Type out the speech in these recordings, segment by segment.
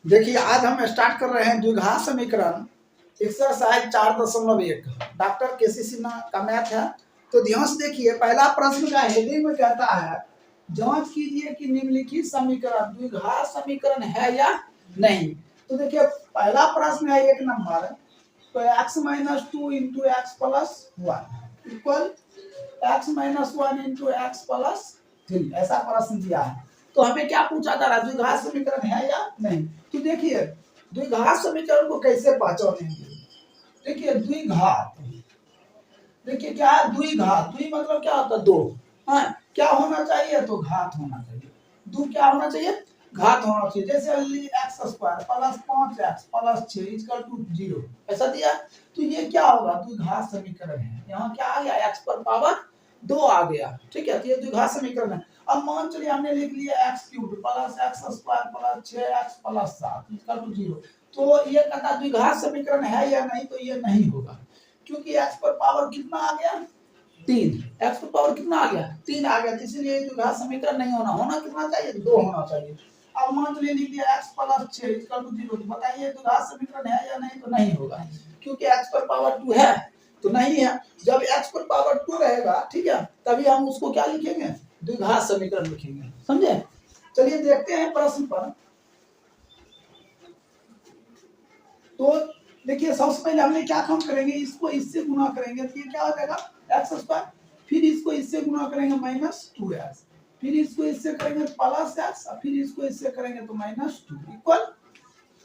देखिए आज हम स्टार्ट कर रहे हैं द्विघात समीकरण एक्सरसाइज 4.1 डॉक्टर केसी सिन्हा का मैथ है। तो ध्यान से देखिए, पहला प्रश्न का हेडिंग में कहता है जांच कीजिए कि निम्नलिखित समीकरण द्विघात समीकरण है या नहीं। तो देखिए पहला प्रश्न है 1 नंबर, तो x minus two into x plus one equal x minus one into x plus three, ऐसा प्रश्न दिया है। तो हमें क्या पूछा जा रहा है, द्विघात समीकरण है या नहीं। तो देखिए द्विघात समीकरण को कैसे पहचानेंगे। देखिए द्विघात, देखिए क्या है द्विघात, द्वि मतलब क्या होता है दो, हाँ क्या होना चाहिए तो घात होना चाहिए, दो क्या होना चाहिए घात होना चाहिए। जैसे x square plus 5x plus 6 equal to 0 ऐसा दिया। तो ये क्या होगा द्विघात समीकरण है। यहाँ क्या आ गया x पर पावर 2 आ गया, ठीक है। तो ये द्विघात समीकरण है। अब मान चलिए हमने लिख लिया x cube plus x square plus 6x plus 7 equal to 0। तो ये कहता द्विघात समीकरण है या नहीं, तो ये नहीं होगा, क्योंकि x पर पावर कितना आ गया 3, x पर पावर कितना आ गया 3 आ गया, इसीलिए द्विघात समीकरण नहीं होना। होना कितना चाहिए 2 होना चाहिए। अब मान लीजिए लिख दिया x प्लस 6 इक्वल टू 0, तो बताइए द्विघात समीकरण है या नहीं, तो नहीं होगा, क्योंकि x पर पावर 2 है तो नहीं है। जब x पर पावर 2 रहेगा, ठीक है, तभी हम उसको क्या लिखेंगे द्विघात समीकरण लिखेंगे, समझे। चलिए देखते हैं प्रश्न पर। तो देखिए सबसे पहले हमने क्या काम करेंगे, इसको इससे गुना करेंगे तो ये क्या हो जाएगा एक्स स्क्वायर, फिर इसको इससे गुना करेंगे माइनस 2x, फिर इसको इससे करेंगे प्लस x, फिर इसको इससे करेंगे तो माइनस 2 इक्वल,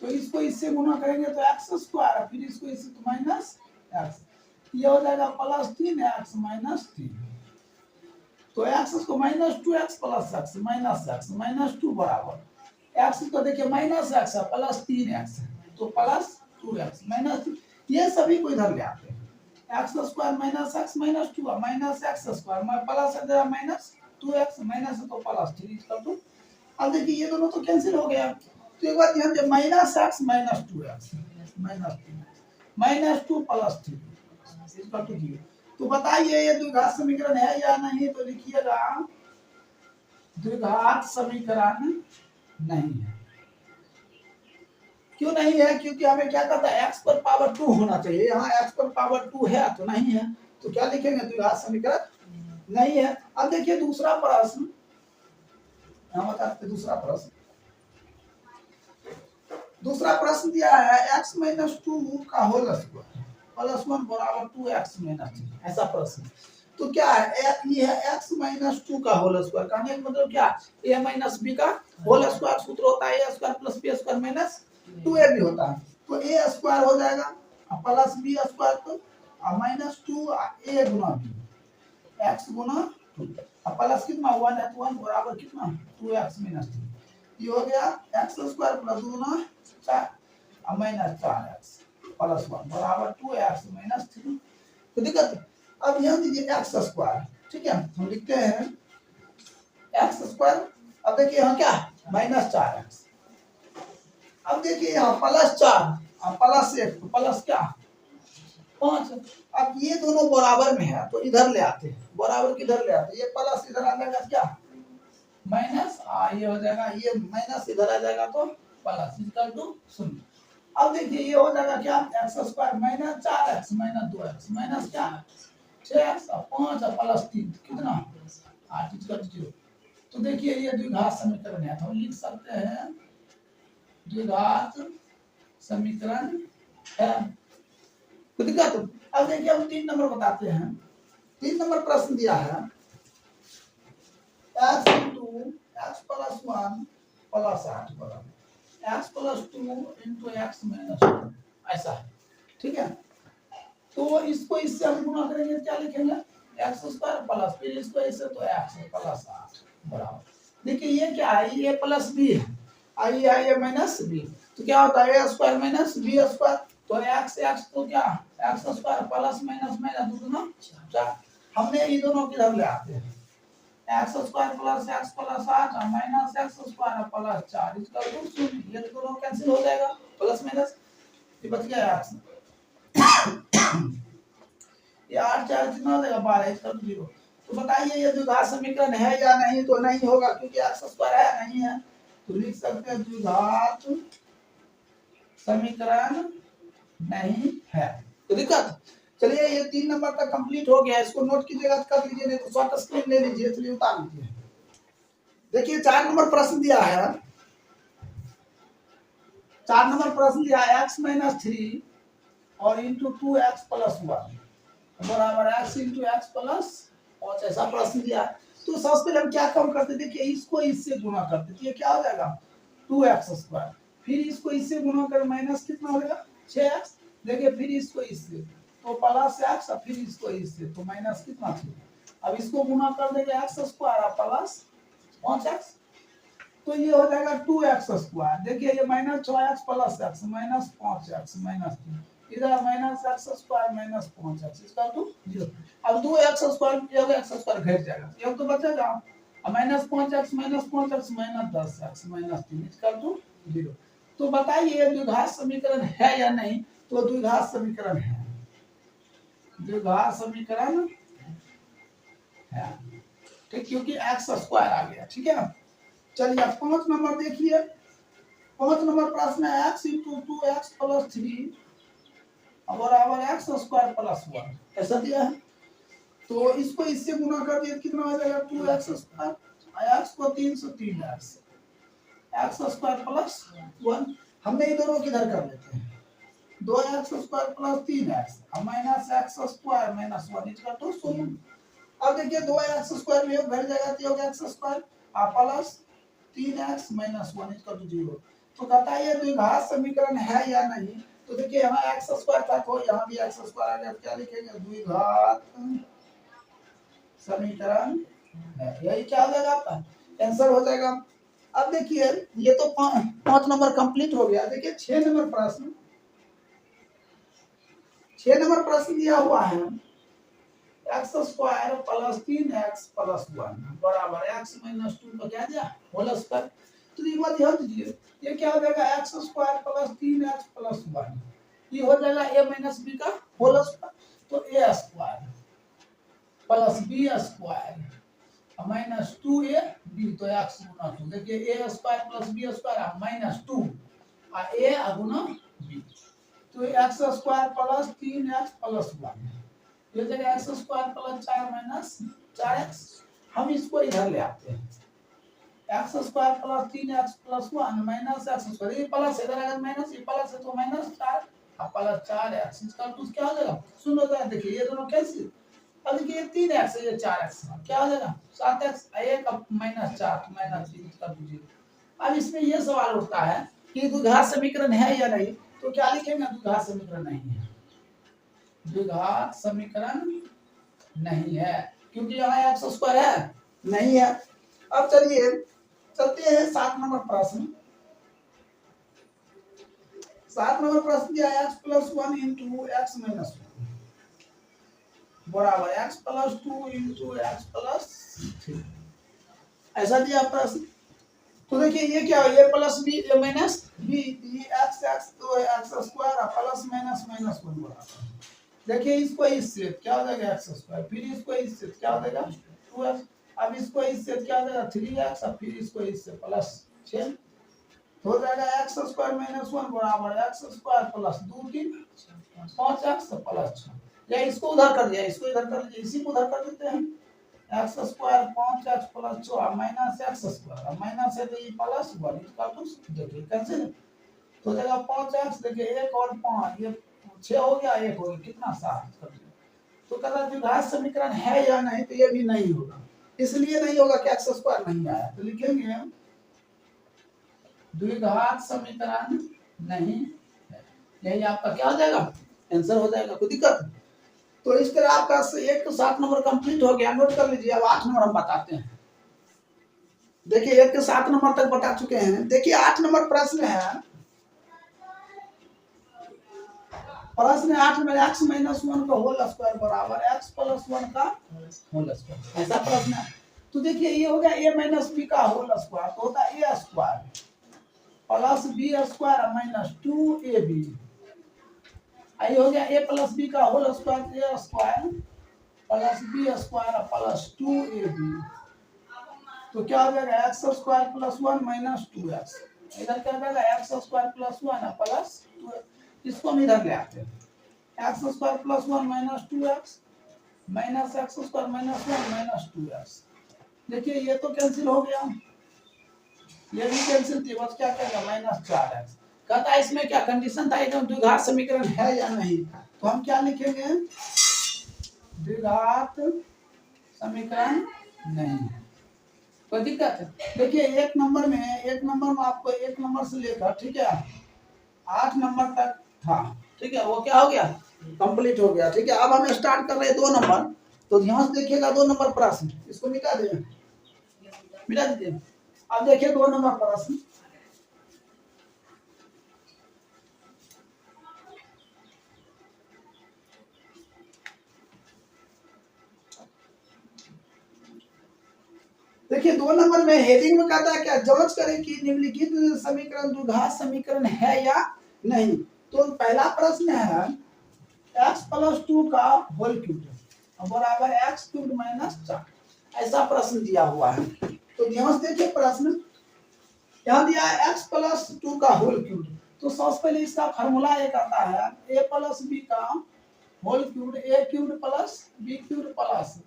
तो इसको इससे गुना करेंगे तो एक्स स्क्वायर, फिर इसको इससे तो माइनस एक्स, ये हो जाएगा प्लस 3x माइनस 3। तो एक्स को minus 2x plus x minus 2 बराबर एक्स को देखिए माइनस एक्स है प्लस 3x, तो प्लस 2x माइनस, ये सभी को इधर ले आते हैं। X square minus x minus 2 minus x square plus minus 2x minus तो प्लस 3 इक्वल टू। अब देखिए ये दोनों तो कैंसिल हो गया। तो एक बार ध्यान दे minus x minus 2x minus 3 minus 2 plus 3 equal to 0। तो बताइए ये द्विघात समीकरण है या नहीं, तो लिखिएगा द्विघात समीकरण नहीं है। क्यों नहीं है, क्योंकि हमें क्या कहता है x पर पावर 2 होना चाहिए, यहाँ x पर पावर 2 है तो नहीं है। तो क्या लिखेंगे द्विघात समीकरण नहीं है। अब देखिए दूसरा प्रश्न, यहाँ बताते दूसरा प्रश्न, दूसरा प्रश्न दिया है x माइनस 2 का होल स्क्वायर प्लस 1 बराबर 2x माइनस 3, ऐसा प्रश्न। तो क्या है ये है x माइनस 2 का होल स्क्वायर, कहने का मतलब क्या a माइनस b का होल स्क्वायर सूत्र होता है a square plus b square minus 2a भी होता है। तो a स्क्वायर हो जाएगा प्लस b स्क्वायर तो माइनस 2a गुना b, x गुना 2 प्लस कितना 1 है तो 1 बराबर कितना 2x माइनस 3, ये हो गया x स्क्वायर प्लस 2 गुना 4 माइनस 4x प्लस 1 बराबर 2x माइनस 3। तो दिक्कत, अब ध्यान दीजिए एक्स स्क्वायर, ठीक है, हम लिखते हैं एक्स स्क्वायर। अब देखिए यहाँ क्या माइनस 4x, अब देखिए यहाँ प्लस 4 प्लस 1 प्लस क्या 5। अब ये दोनों बराबर में है तो इधर ले आते हैं, बराबर किधर ले आते हैं, ये प्लस इधर आ जाएगा क्या माइनस, ये हो जाएगा ये माइनस इधर आ जाएगा तो प्लस इक्वल टू 0। अब देखिए ये हो जाएगा क्या x square minus 4x minus 2x minus क्या 6x और 5 और प्लस 3 कितना 8 इक्वल टू 0। तो देखिए ये द्विघात समीकरण है, तो हम लिख सकते हैं द्विघात समीकरण है। तो दिक्कत, अब देखिए हम 3 नंबर बताते हैं। 3 नंबर प्रश्न दिया है x into x plus 1 plus 8 बराबर x plus 2 into x minus 2, ऐसा है, ठीक है। तो इसको इससे हम गुना करेंगे क्या लिखेंगे x स्क्वायर प्लस फिर इसको इससे तो x प्लस 8 बराबर, देखिए ये क्या है ये प्लस b है, आई है ये माइनस b, तो क्या होता है a square minus b square, तो x तो क्या x square plus minus minus 2 गुना 4, हमने ये दोनों किधर ले आते हैं x square plus x plus 8 minus x square plus 4 इसका रूट 0, ये दोनों कैंसिल हो जाएगा प्लस माइनस, ये बच गया एक्स, ये 8 4 कितना हो जाएगा 12 इसका 0। तो बताइए ये द्विघात समीकरण है या नहीं, तो नहीं होगा क्योंकि एक्स स्क्वायर है नहीं है। तो लिख सकते हैं द्विघात समीकरण नहीं है। तो दिक्कत, चलिए ये 3 नंबर तक कंप्लीट हो गया, इसको नोट कीजिएगा, कर लीजिए, नहीं तो शॉर्ट स्क्रीन ले लीजिए, चलिए उतार लीजिए। देखिए 4 नंबर प्रश्न दिया है, 4 नंबर प्रश्न दिया है x - 3 और इंटू 2x + 1 बराबर x इंटू एक्स प्लस 5, ऐसा प्रश्न दिया है। तो सबसे पहले हम क्या काम करते, देखिए इसको इससे गुणा करते, तो ये क्या हो जाएगा 2x², फिर इसको इससे गुणा कर माइनस कितना हो जाएगा 6x, देखिए फिर इसको इससे तो प्लस x, और फिर इसको इससे तो माइनस कितना 6। अब इसको गुणा कर देंगे x² और प्लस 5x, तो ये हो जाएगा 2x², देखिए ये -6x प्लस x -5x -3, इधर -x² -5x इसका तो 0। अब 2x² ये x² घट जाएगा, ये तो बचेगा, अब -5x -5x -10x -3 इसका तो 0। तो बताइए द्विघात समीकरण है या नहीं, तो द्विघात समीकरण है, द्विघात समीकरण है, ठीक, क्योंकि x² आ गया, ठीक है। चलिए 5 नंबर देखिए, 5 नंबर प्रश्न है x इंटू 2x + 3 बराबर x² + 1, ऐसा दिया है। तो इसको इससे गुणा कर दिए कितना हो जाएगा 2x², x को 3 से 3x, x² + 1, हमने इधरों किधर कर लेते हैं, 2x² + 3x माइनस x² - 1 इसका तो 0। अब देखिए 2x² में घट जाएगा तो होगा x² प्लस 3x - 1 इसका तो 0। तो कहता है ये द्विघात समीकरण है या नहीं, तो देखिए यहाँ x² था तो यहाँ भी x² आ गया, क्या लिखेंगे द्विघात समीकरण है, यही क्या हो जाएगा आपका आंसर हो जाएगा। अब देखिए ये तो 5 नंबर कंप्लीट हो गया। देखिए 6 नंबर प्रश्न, 6 नंबर प्रश्न दिया हुआ है x² + 3x + 1 बराबर x - 2 का क्या दिया होल स्क्वायर। तो एक बात ध्यान दीजिए, ये क्या हो जाएगा x² + 3x + 1, ये हो जाएगा a - b का होल स्क्वायर, तो a² + b² -2ab, तो x गुना 2, देखिए a² + b² -2 और a गुना b, तो x² + 3x + 1 ये जगह x² + 4 - 4x, हम इसको इधर ले आते हैं, x² + 3x + 1 -x², ये प्लस इधर अगर माइनस, ये प्लस है तो -4 और प्लस 4x, इसका कुछ क्या हो जाएगा 0 हो जाएगा। देखिए ये दोनों कैंसिल, अब देखिए 3x है, ये 4x क्या हो जाएगा 7x, 1 -4 -3 इसका 0। अब इसमें ये सवाल उठता है कि द्विघात समीकरण है या नहीं, तो क्या लिखेंगे द्विघात समीकरण नहीं है, द्विघात समीकरण नहीं है, क्योंकि यहाँ x² है नहीं है। अब चलिए चलते हैं 7 नंबर प्रश्न, 7 नंबर प्रश्न दिया x + 1 इंटू x - 1 बराबर x + 2 इंटू x + 3, ऐसा दिया प्रश्न। तो देखिए ये क्या है, a + b a - b, x तो x² प्लस माइनस -1 बराबर, देखिए इसको इससे क्या हो जाएगा x², फिर इसको इससे क्या हो जाएगा 2x, अब इसको इससे क्या हो जाएगा 3x, और फिर इसको इससे प्लस 6 हो जाएगा x² - 1 बराबर x² + 2 3 5x + 6, या इसको उधर कर दिया, इसको इधर कर दिया, इसी को उधर कर देते हैं, x² 5x + 6 minus x² minus है तो ये प्लस 1 इसका कुछ देखिए कैंसिल, तो हो जाएगा 5x, देखिए 1 और 5 ये 6 हो गया, 1 हो गया, कितना 7। तो कहता है द्विघात समीकरण है या नहीं, तो ये भी नहीं होगा, इसलिए नहीं होगा कि x² नहीं आया, तो लिखेंगे द्विघात समीकरण नहीं है, यही आपका क्या हो जाएगा आंसर हो जाएगा, कोई दिक्कत। तो इस तरह आपका 1 से 7 नंबर कंप्लीट हो गया, नोट कर लीजिए। अब 8 नंबर हम बताते हैं, देखिए 1 से 7 नंबर तक बता चुके हैं। देखिए 8 नंबर प्रश्न है, प्रश्न 8 में x - 1 का होल स्क्वायर बराबर x + 1 का होल स्क्वायर, ऐसा प्रश्न है। तो देखिए ये हो गया a - b का होल स्क्वायर, तो होता है a² + b² - 2ab, ये हो गया a + b का whole square, a² + b² + 2ab, तो क्या हो जाएगा x² + 1 - 2x, इधर क्या जाएगा एक्स स्क्वायर प्लस 1 प्लस 2, इसको हम इधर ले आते हैं। X square plus 1 minus 2x minus x square minus 1 minus 2x। देखिए ये तो कैंसिल हो गया, ये भी कैंसिल थी, बस क्या करेगा माइनस 4x। कहता है इसमें क्या कंडीशन था, एकदम द्विघात समीकरण है या नहीं, तो हम क्या लिखेंगे द्विघात समीकरण नहीं। कोई दिक्कत है? देखिए एक नंबर में आपको एक नंबर से लेकर ठीक है 8 नंबर तक था, ठीक है, वो क्या हो गया कंप्लीट हो गया, ठीक है। अब हम स्टार्ट कर रहे हैं 2 नंबर, तो ध्यान से देखिएगा 2 नंबर प्रश्न, इसको मिटा दीजिए, मिटा दीजिए। अब देखिए 2 नंबर प्रश्न, देखिए 2 नंबर में हेडिंग में कहता है क्या, जांच करें कि निम्नलिखित समीकरण द्विघात समीकरण है या नहीं। तो पहला प्रश्न है x प्लस 2 का होल क्यूब बराबर एक्स क्यूब माइनस 4, ऐसा प्रश्न दिया हुआ है। तो ध्यान से देखिए प्रश्न, यहाँ दिया है x प्लस 2 का होल क्यूब, तो सबसे पहले इसका फार्मूला एक आता है a प्लस बी का whole cube, A cube plus B cube plus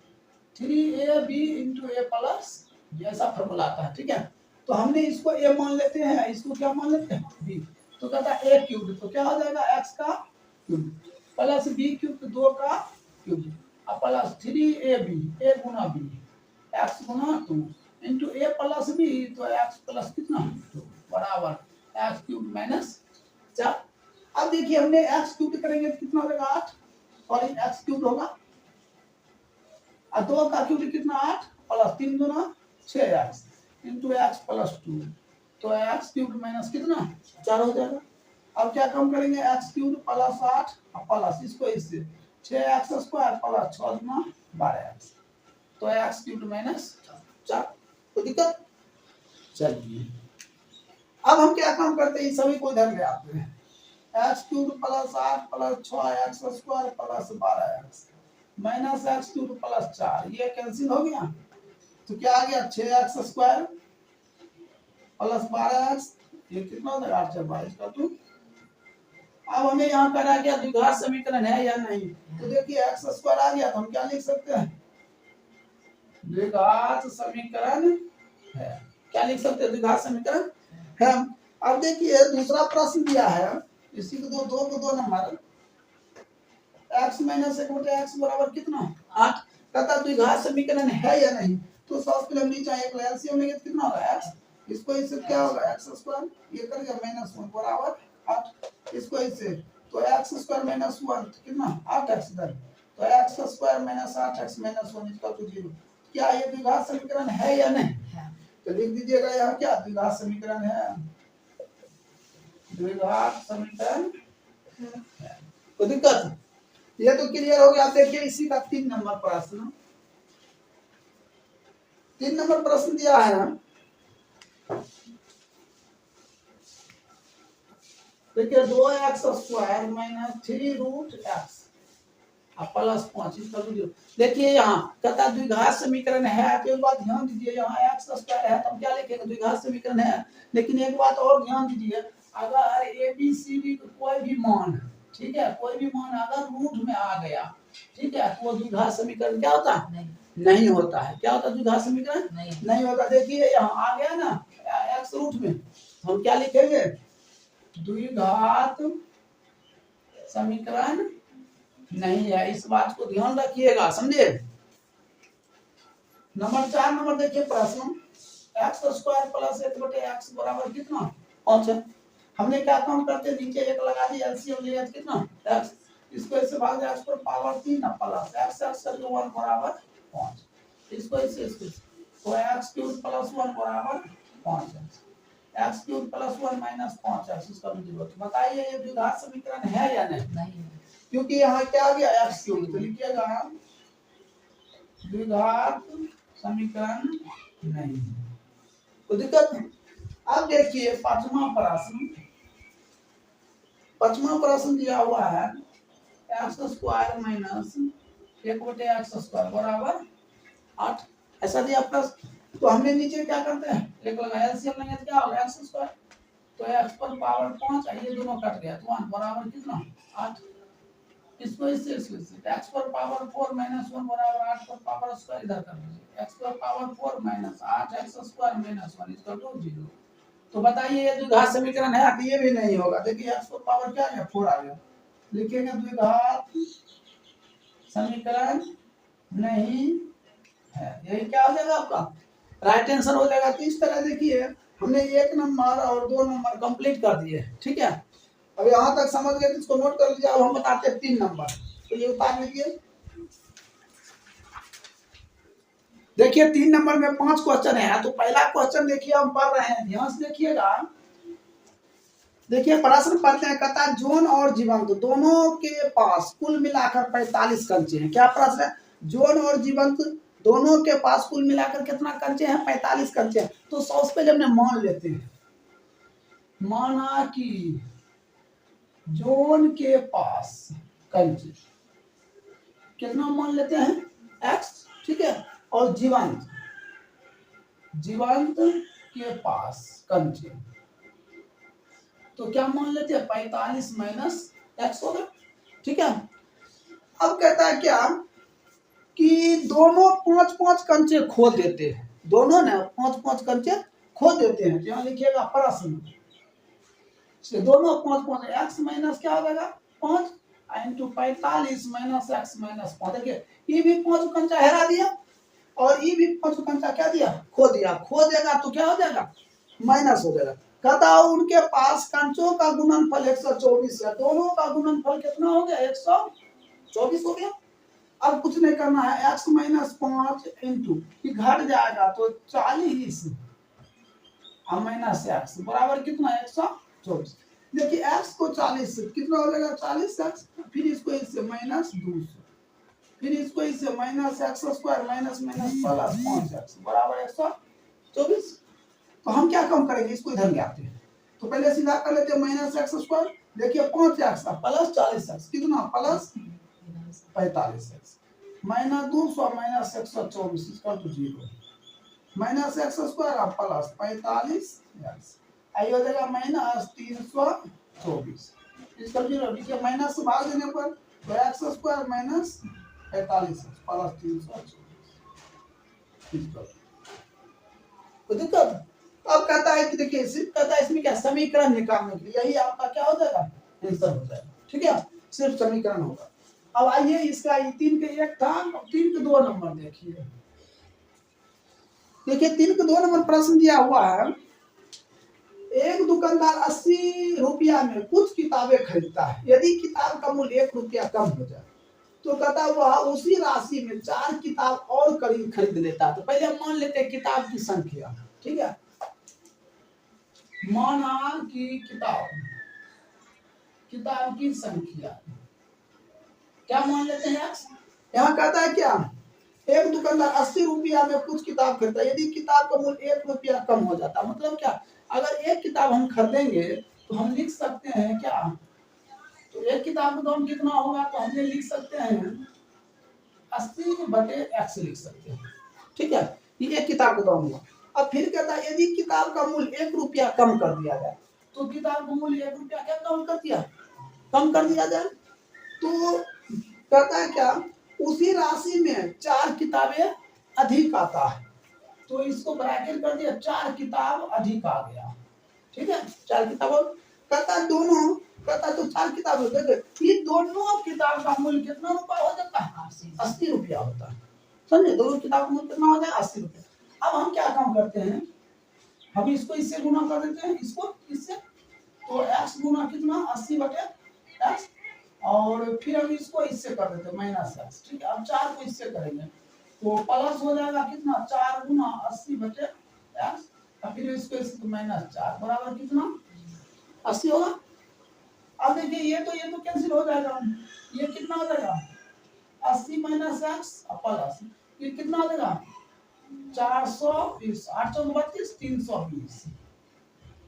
3ab into A plus, ऐसा फॉर्मूला आता है, ठीक है। तो हमने इसको a मान लेते हैं, इसको क्या मान लेते हैं b, तो कहता है a क्यूब, तो क्या हो जाएगा x का क्यूब प्लस b क्यूब 2 का क्यूब और plus 3ab a Guna b x Guna 2 into a plus b, तो x प्लस कितना 2 बराबर x क्यूब माइनस 4। अब देखिए हमने x क्यूब करेंगे तो कितना हो जाएगा 8, और x क्यूब होगा और 2 का क्यूब कितना 8 प्लस 3 गुना 6x इंटू एक्स प्लस 2, तो एक्स क्यूब माइनस कितना 4 हो जाएगा। अब क्या कम करेंगे एक्स क्यूब प्लस 8 प्लस इसको इससे 6x स्क्वायर प्लस 6 गुना 12x, तो एक्स क्यूब माइनस 4। तो दिक्कत, चलिए अब हम क्या काम करते हैं, सभी को इधर ले आते हैं, x cube plus 8 plus 6x square plus 12x minus x cube plus 4, ये कैंसिल हो गया, तो क्या आ गया 6x स्क्वायर प्लस 12x, ये कितना हो जाएगा 8 से 22 का 2। अब हमें यहाँ करा गया द्विघात समीकरण है या नहीं, तो देखिए x स्क्वायर आ गया, तो हम क्या लिख सकते हैं द्विघात समीकरण है, क्या लिख सकते हैं द्विघात समीकरण है। अब देखिए दूसरा प्रश्न दिया है, इसी को दो नंबर x माइनस 1/x बराबर कितना 8, कहता द्विघात समीकरण है या नहीं। तो सबसे पहले हम नीचे एक एलसीएम लेंगे, कितना होगा x, इसको इससे क्या होगा x स्क्वायर, ये करेगा माइनस 1 बराबर 8, इसको इससे तो x स्क्वायर माइनस 1 कितना 8x इधर, तो x square minus 8x minus 1 इसका तो 0। क्या ये द्विघात समीकरण है या नहीं है, तो लिख दीजिएगा यहाँ क्या द्विघात समीकरण है, द्विघात समीकरण है। तो दिक्कत, ये तो क्लियर हो गया। आप देखिए इसी का 3 नंबर प्रश्न, 3 नंबर प्रश्न दिया है, देखिए 2x square minus 3 root x plus 5 इसका तो 0। देखिए यहाँ कहता द्विघात समीकरण है, तो एक बात ध्यान दीजिए, यहाँ x स्क्वायर है तो हम क्या लिखेंगे द्विघात समीकरण है। लेकिन एक बात और ध्यान दीजिए, अगर a b c d कोई भी मान, ठीक है, कोई भी मान अगर रूट में आ गया, ठीक है, तो वो द्विघात समीकरण क्या होता है नहीं होता है। क्या होता है द्विघात समीकरण नहीं होता। देखिए यहाँ आ गया ना x रूट में, तो हम क्या लिखेंगे द्विघात समीकरण नहीं है, इस बात को ध्यान रखिएगा, समझे। नंबर 4 नंबर देखिए प्रश्न, एक्स स्क्वायर प्लस 1/x बराबर कितना 5 है। हमने क्या काम करते नीचे एक लगा दिया, एलसीएम लिया कितना x, इसको इससे भाग दिया, x पर पावर 3 प्लस x करके 1 बराबर 5, इसको इससे तो x क्यूब प्लस 1 बराबर 5 है, x cube plus 1 minus 5x, इसका भी 0। बताइए ये द्विघात समीकरण है या नहीं, क्योंकि यहाँ क्या आ गया x क्यूब, तो लिखिएगा द्विघात समीकरण नहीं। तो दिक्कत है। अब देखिए पांचवा प्रश्न दिया हुआ है x square minus 1/x square बराबर 8, ऐसा दिया प्रश्न। तो हमने नीचे क्या करते हैं एक लगाया, एलसीएम लेंगे तो क्या होगा एक्स स्क्वायर तो x पर पावर 5, ये दोनों कट गया तो 1 बराबर कितना 8। इसको इससे x पर पावर 4 माइनस 1 बराबर 8 पर पावर स्क्वायर इधर कर दीजिए। x पर power 4 minus 8x square minus 1 equal to 0। तो बताइए ये द्विघात समीकरण है कि ये भी नहीं होगा। देखिए x पर पावर क्या है 4 आ गया, लिखेंगे द्विघात समीकरण नहीं है, यही क्या हो जाएगा आपका राइट आंसर हो जाएगा। तो इस तरह देखिए हमने 1 नंबर और 2 नंबर कंप्लीट कर दिए, ठीक है। अब यहाँ तक समझ गए तो इसको नोट कर लीजिए। अब हम बताते हैं 3 नंबर, तो ये उतार लीजिए। देखिए 3 नंबर में 5 क्वेश्चन है। तो पहला क्वेश्चन देखिए हम पढ़ रहे हैं, ध्यान से देखिएगा। देखिए प्रश्न पढ़ते हैं, कहता है जोन और जीवंत दोनों के पास कुल मिलाकर 45 कंचे हैं। क्या प्रश्न है? जोन और जीवंत दोनों के पास कुल मिलाकर कितना कंचे हैं? 45 कंचे हैं। तो सबसे पहले हमने मान लेते हैं, माना कि जोन के पास कंचे कितना मान लेते हैं x, ठीक है। और जीवंत के पास कंचे तो क्या मान लेते हैं 45 माइनस x होगा, ठीक है। अब कहता है क्या कि दोनों 5-5 कंचे खो देते हैं, दोनों ने 5-5 कंचे खो देते हैं। यहाँ लिखिएगा प्रश्न से दोनों 5-5 x माइनस क्या हो जाएगा 5 इंटू 45 माइनस x माइनस 5। देखिए ये भी 5 कंचा हरा दिया और ये भी 5 कंचा क्या दिया खो दिया। खो देगा तो क्या हो जाएगा माइनस हो जाएगा। कहता उनके पास कंचों का गुणनफल 124 है। दोनों का गुणनफल कितना हो गया 124 हो गया। अब कुछ नहीं करना है, x माइनस 5 इंटू घट जाएगा तो 40 माइनस x बराबर कितना 124। देखिए x को 40 से कितना हो जाएगा 40x, फिर इसको इससे माइनस 200, फिर इसको इससे minus x square minus minus plus 5x बराबर 124। तो हम क्या कम करेंगे, इसको इधर ले आते हैं। तो पहले सीधा कर लेते हैं माइनस एक्स स्क्वायर। देखिए 5x प्लस 40x कितना plus 45x minus 200 minus 124 equal to 0। Minus x square plus 45x आई हो जाएगा माइनस 324 इक्वल टू 0। देखिए माइनस से भाग देने पर तो x square minus 45x plus 324 equal तो दिक्कत। अब कहता है कि देखिए सिर्फ कहता है इसमें क्या समीकरण निकालने के लिए, यही आपका क्या हो जाएगा आंसर हो जाएगा, ठीक है। सिर्फ समीकरण होगा। अब आइए इसका 3 के 1 था, अब 3 के 2 नंबर देखिए। देखिए 3 के 2 नंबर प्रश्न दिया हुआ है, एक दुकानदार 80 रुपया में कुछ किताबें खरीदता है। यदि किताब का मूल्य 1 रुपया कम हो जाए तो कहता वह उसी राशि में 4 किताब और खरीद लेता है। तो पहले हम मान लेते हैं किताब की संख्या, ठीक है। माना कि किताब की संख्या क्या मान लेते हैं x। यहाँ कहता है क्या एक दुकानदार 80 रुपया में कुछ किताब खरीदता है। यदि किताब का मूल्य 1 रुपया कम हो जाता, मतलब क्या अगर एक किताब हम खरीदेंगे तो हम लिख सकते हैं क्या, तो एक किताब का दाम कितना होगा तो हम लिख सकते हैं 80/x लिख सकते हैं, ठीक है। ये एक किताब का दाम हुआ। अब फिर कहता है यदि किताब का मूल्य 1 रुपया कम कर दिया जाए, तो किताब का मूल्य 1 रुपया क्या कम कर दिया जाए तो कहता है क्या उसी राशि में 4 किताबें अधिक आता है। तो इसको ब्रैकेट कर दिया 4 किताब अधिक आ गया, ठीक है। 4 किताब कहता दोनों कहता तो 4 किताब होते थे, ये दोनों किताब का मूल्य कितना रुपया हो जाता है 80 रुपया होता है, समझे। दोनों किताब का मूल्य कितना हो जाए 80 रुपया। अब हम क्या काम करते हैं, हम इसको इससे गुना कर देते हैं, इसको इससे, तो x गुना कितना 80/x और फिर हम इसको इससे कर देते हैं माइनस x, ठीक है। अब 4 को इससे करेंगे तो प्लस हो जाएगा कितना 4 गुना 80/x और फिर इसको इससे माइनस 4 बराबर कितना 80 होगा। अब देखिए ये तो कैंसिल हो जाएगा, ये कितना हो जाएगा 80 माइनस x प्लस ये कितना हो जाएगा 420 832 320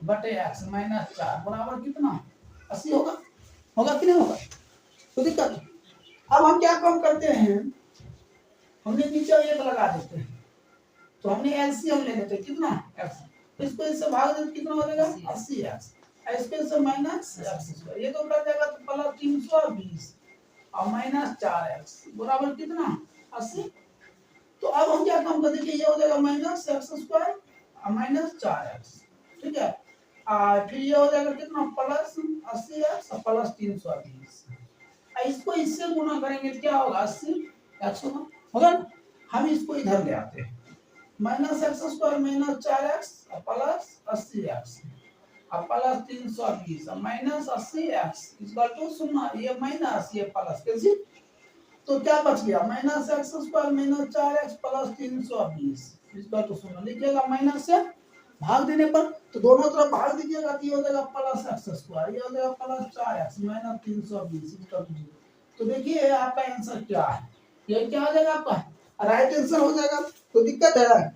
बटे x माइनस 4 बराबर कितना 80 होगा कि नहीं होगा। तो दिक्कत। अब हम क्या काम करते हैं, हमने नीचे 1 लगा देते हैं, तो हमने एलसीएम ले लेते हैं कितना x, तो इसको इससे भाग देते कितना हो जाएगा 80x इसके से माइनस x², ये तो कर जाएगा तो प्लस 320 और माइनस 4x बराबर कितना 80। तो अब हम क्या काम कर देंगे, ये हो जाएगा माइनस x² और माइनस 4x, ठीक है। फिर ये हो जाएगा कितना प्लस 80x और प्लस 320, इसको इससे गुना करेंगे क्या होगा 80x होगा। हम इसको इधर ले आते हैं, माइनस x² माइनस 4x और प्लस 80x और प्लस 320 और माइनस 80x इक्वल टू 0, ये माइनस ये प्लस कैसे, तो क्या बच गया minus x² minus 4x plus 320 equal to 0, लिखिएगा माइनस से भाग देने पर, तो दोनों तरफ भाग दीजिएगा तो ये हो जाएगा प्लस x², ये हो जाएगा plus 4x minus 320 equal to 0। तो देखिए आपका आंसर क्या है, ये क्या हो जाएगा आपका राइट आंसर हो जाएगा। तो दिक्कत है,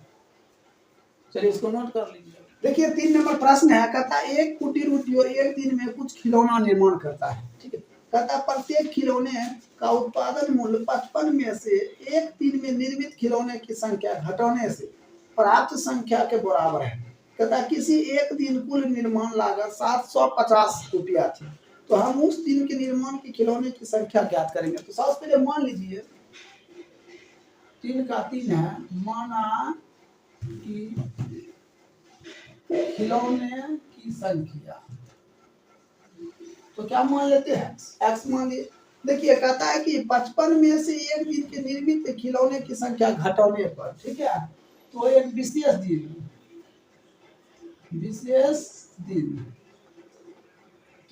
चलिए इसको नोट कर लीजिए। देखिए 3 नंबर प्रश्न है, कहता है एक कुटीर उद्योग एक दिन में कुछ खिलौना निर्माण करता है, ठीक है। कहता प्रत्येक खिलौने का उत्पादन मूल्य 55 में से एक दिन में निर्मित खिलौने की संख्या घटाने से प्राप्त संख्या के बराबर है। कहता किसी एक दिन कुल निर्माण लागत 750 रुपया थी, तो हम उस दिन के निर्माण की खिलौने की संख्या ज्ञात करेंगे। तो सबसे पहले मान लीजिए 3 का 3 है, माना कि खिलौने की संख्या, तो क्या मान लेते हैं x मान लिए। देखिए कहता है कि 55 में से एक दिन के निर्मित खिलौने की संख्या घटाने पर, ठीक है, तो एक विशेष दिन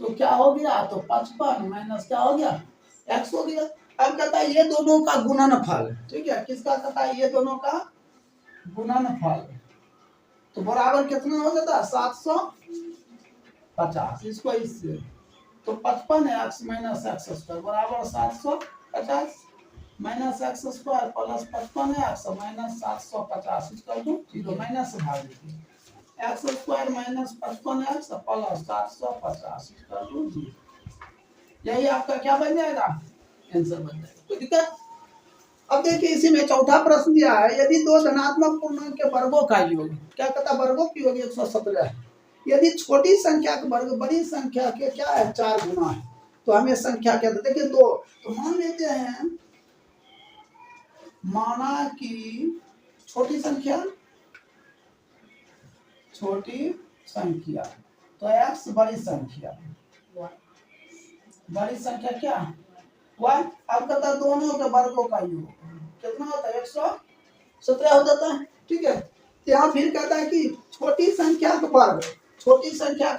तो क्या हो गया, तो 55 माइनस क्या हो गया x हो गया। अब कहता है ये दोनों का गुणनफल, ठीक है, किसका कहता है ये दोनों का गुणनफल, तो बराबर कितना हो जाता है 750, इसको इससे तो 55 है x माइनस x² बराबर 750 माइनस x² प्लस 55 है x माइनस 750 इसका तो 0 माइनस से भाग दीजिए, x² माइनस 55 x प्लस 750 इसका तो 0, यही आपका क्या बन जाएगा आंसर बन जाएगा। कोई दिक्कत। अब देखिए इसी में चौथा प्रश्न दिया है, यदि दो धनात्मक पूर्णांक के वर्गों का योग, क्या कहता वर्गों की योग 117 है, यदि छोटी संख्या का वर्ग बड़ी संख्या के क्या है 4 गुना है, तो हमें संख्या क्या देते, देखिए 2, तो मान लेते हैं माना कि छोटी संख्या तो x बड़ी संख्या क्या y, अब कहता दोनों के वर्गों का योग कितना होता है 117 हो जाता है, ठीक है। यहाँ फिर कहता है कि छोटी संख्या का वर्ग बड़ी संख्या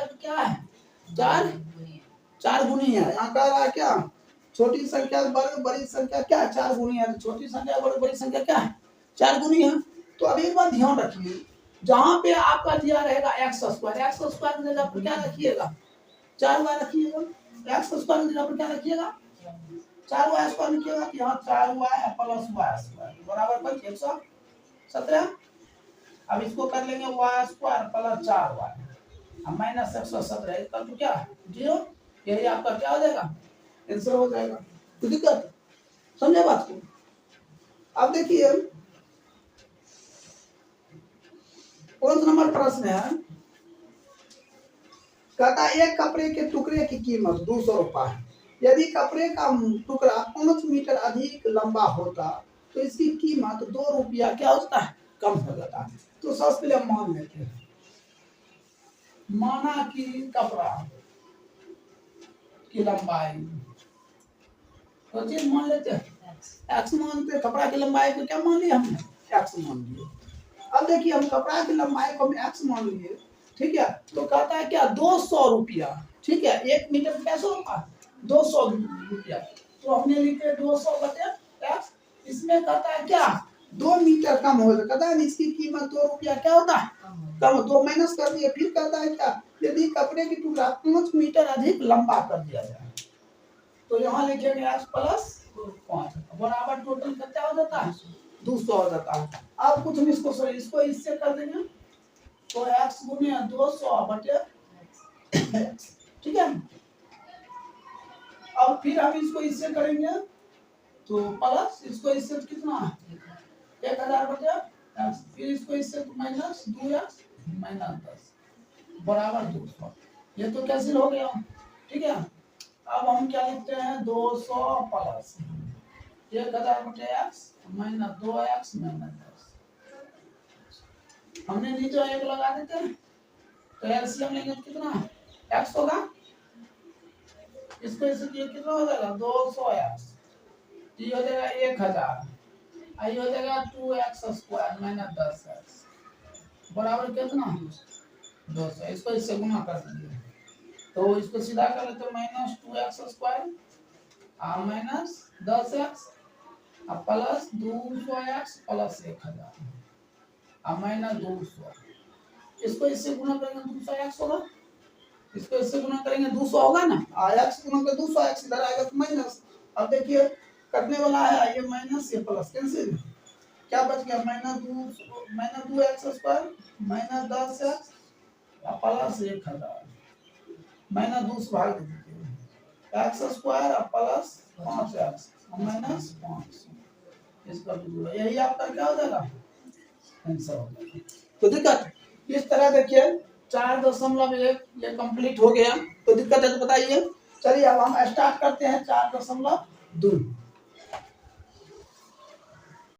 का क्या है 4 गुनी है, यहाँ कह रहा है क्या छोटी संख्या का वर्ग बड़ी संख्या क्या है 4 गुनी है, छोटी संख्या का वर्ग बड़ी संख्या क्या है 4 गुनी है। तो अब एक बात ध्यान रखिए, जहां पे आपका दिया रहेगा x² की जगह पर क्या रखिएगा 4y रखिएगा, x² की जगह पर क्या रखिएगा 4y² लिखिएगा, यहाँ 4y प्लस y² बराबर पर 117। अब इसको कर लेंगे y² प्लस 4y माइनस 117 इसका तो क्या 0, यही आपका क्या हो जाएगा आंसर हो जाएगा। तो दिक्कत समझे बात को। अब देखिए 5 नंबर प्रश्न है, कहता एक कपड़े के टुकड़े की कीमत 200 रुपया है, यदि कपड़े का टुकड़ा 5 मीटर अधिक लंबा होता तो इसकी कीमत 2 रुपया क्या होता है कम हो जाता है। तो सबसे पहले मान लेते हैं, माना कि कपड़ा की लंबाई तो चीज मान लेते हैं x मानते हैं, कपड़ा की लंबाई को क्या मान लिया हमने x मान लिए। अब देखिए हम कपड़ा की लंबाई को x मान लिए, ठीक है, तो कहता है क्या 200 रुपया, ठीक है, 1 मीटर कैसे होगा 200 रुपया, तो हमने लिखे 200 बटे x, इसमें कहता है क्या 2 मीटर कम हो जाता, कहता है इसकी कीमत 2 रुपया क्या होता है कम, 2 माइनस कर दिए। फिर कहता है क्या यदि कपड़े की टुकड़ा 5 मीटर अधिक लंबा कर दिया जाए, तो यहाँ लिखेंगे x प्लस 5 बराबर टोटल कितना हो जाता है 200 हो जाता है। अब कुछ इसको इससे कर देंगे तो x गुने 200 बटे x, ठीक है। अब फिर हम इसको इससे करेंगे तो प्लस इसको इससे कितना 1000 बटे x, फिर इसको इससे माइनस 2x -10 बराबर 200। ये तो कैंसिल हो गया, ठीक है। अब हम क्या लिखते हैं, 200 प्लस 1000 बटे x माइनस 2x माइनस 10। हमने नीचे 1 लगा देते हैं, तो एलसीएम लेंगे तो कितना x होगा, इसको इससे ये कितना हो जाएगा 200x, ये हो जाएगा 1000, आई हो जाएगा 2x स्क्वायर माइनस 10x बराबर कितना 200। इसको इससे गुणा कर दीजिए, तो इसको सीधा कर लेते हैं minus 2x square minus 10x plus 200x plus 1000 minus 200। इसको इससे गुणा करेंगे 200x होगा, इसको इससे गुणा करेंगे 200 होगा ना, x गुणा कर 200x इधर आएगा तो माइनस। अब देखिए करने वाला है ये माइनस ये प्लस कैंसिल, क्या बच गया minus 2x square minus 10x plus 1000 minus 2 से भाग दीजिए x square plus 5x minus 5। इसका यही आपका क्या हो जाएगा आंसर हो जाएगा। तो दिक्कत इस तरह देखिए 4.1 ये कंप्लीट हो गया, तो दिक्कत है तो बताइए। चलिए अब हम स्टार्ट करते हैं 4.2।